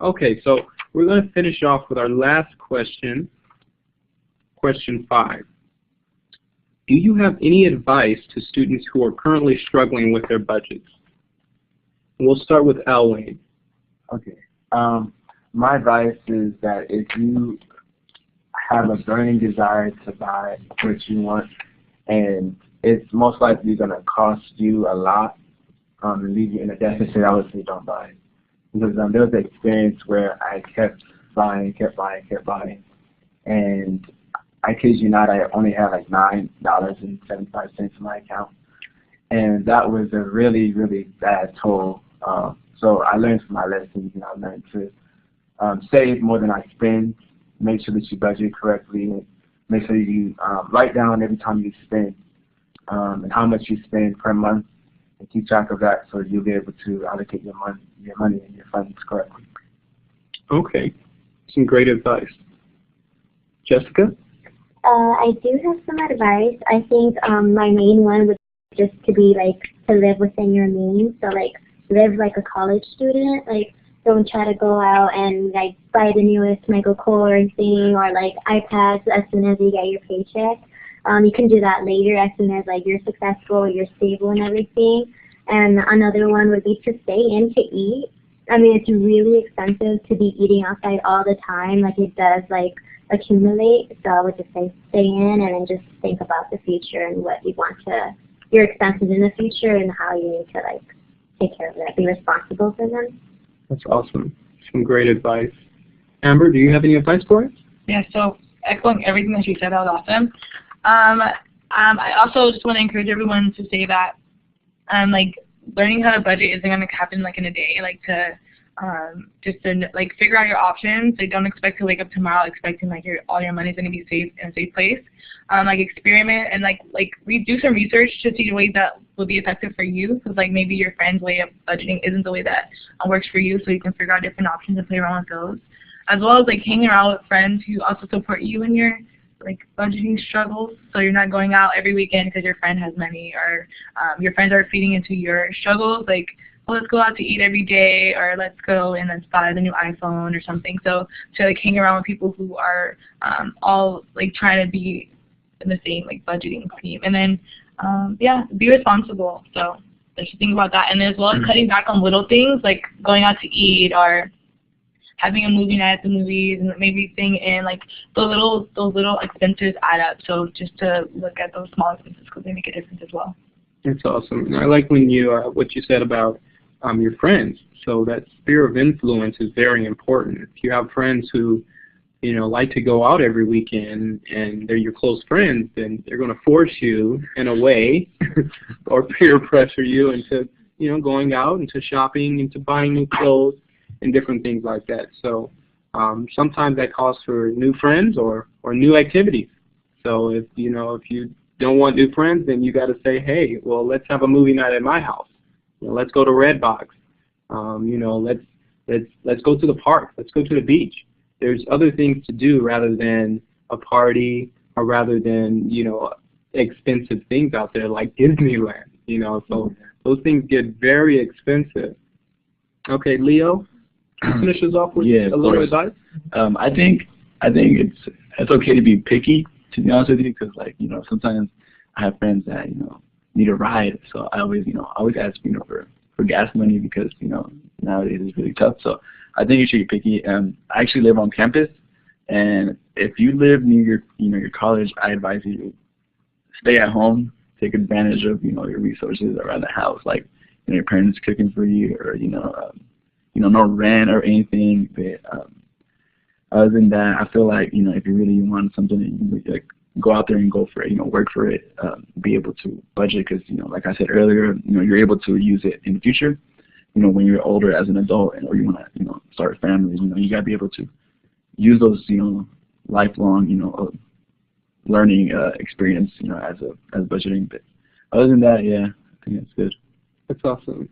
Okay, so we're going to finish off with our last question, question 5. Do you have any advice to students who are currently struggling with their budgets? We'll start with Elwayne. Okay. My advice is that if you have a burning desire to buy what you want, and it's most likely going to cost you a lot and leave you in a deficit, I would say don't buy it. Because there was an experience where I kept buying, and I kid you not, I only had like $9.75 in my account, and that was a really, really bad toll. So I learned from my lessons, and I learned to save more than I spend, make sure that you budget correctly, and make sure you write down every time you spend and how much you spend per month, and keep track of that so you'll be able to allocate your money and your funds correctly. Okay, some great advice. Jessica? I do have some advice. I think my main one would just to be like to live within your means. So like live like a college student. Like don't try to go out and like buy the newest Michael Kors thing or like iPads as soon as you get your paycheck. You can do that later as soon as like you're successful, you're stable and everything. And another one would be to stay in to eat. I mean, it's really expensive to be eating outside all the time. Like it does like accumulate. So I would just say stay in and then just think about the future and what you want to, your expenses in the future and how you need to like take care of that, be responsible for them. That's awesome. Some great advice. Amber, do you have any advice for us? Yeah, so echoing everything that she said, that was awesome. I also just want to encourage everyone to say that like learning how to budget isn't going to happen like in a day. Like to just to like figure out your options. Like don't expect to wake up tomorrow expecting like all your money is going to be safe in a safe place. Like experiment and like do some research to see the ways that will be effective for you. Because like maybe your friend's way of budgeting isn't the way that works for you, so you can figure out different options and play around with those. As well as like hanging around with friends who also support you in your like budgeting struggles, so you're not going out every weekend because your friend has money, or your friends are feeding into your struggles. Like, well, let's go out to eat every day, or let's go and let's buy the new iPhone or something. So to like hang around with people who are all like trying to be in the same like budgeting team, and then yeah, be responsible. So I should think about that, and as well as cutting back on little things like going out to eat or having a movie night at the movies, and maybe staying in, like those little expenses add up. So just to look at those small expenses because they make a difference as well. That's awesome. And I like when you what you said about your friends. So that sphere of influence is very important. If you have friends who, you know, like to go out every weekend and they're your close friends, then they're going to force you in a way or peer pressure you into, you know, going out, into shopping, into buying new clothes, and different things like that. So sometimes that calls for new friends or new activities. So if you don't want new friends, then you got to say, hey, well, let's have a movie night at my house. You know, let's go to Redbox. You know, let's go to the park. Let's go to the beach. There's other things to do rather than a party or rather than, you know, expensive things out there like Disneyland. You know, so those things get very expensive. Okay, Leo. Finish us off with a little advice. I think it's okay to be picky, to be honest with you, because like, you know, sometimes I have friends that, you know, need a ride, so I always ask, you know, for gas money because, you know, nowadays it's really tough. So I think you should be picky. I actually live on campus, and if you live near your college, I advise you to stay at home, take advantage of, you know, your resources around the house, like, you know, your parents cooking for you, or no rent or anything. But other than that, I feel like, you know, if you really want something, you like go out there and go for it. You know, work for it. Be able to budget because, you know, like I said earlier, you know, you're able to use it in the future. You know, when you're older as an adult, or you want to, you know, start a family, you know, you gotta be able to use those, you know, lifelong, you know, learning experience, you know, as budgeting. But other than that, yeah, I think that's good. That's awesome.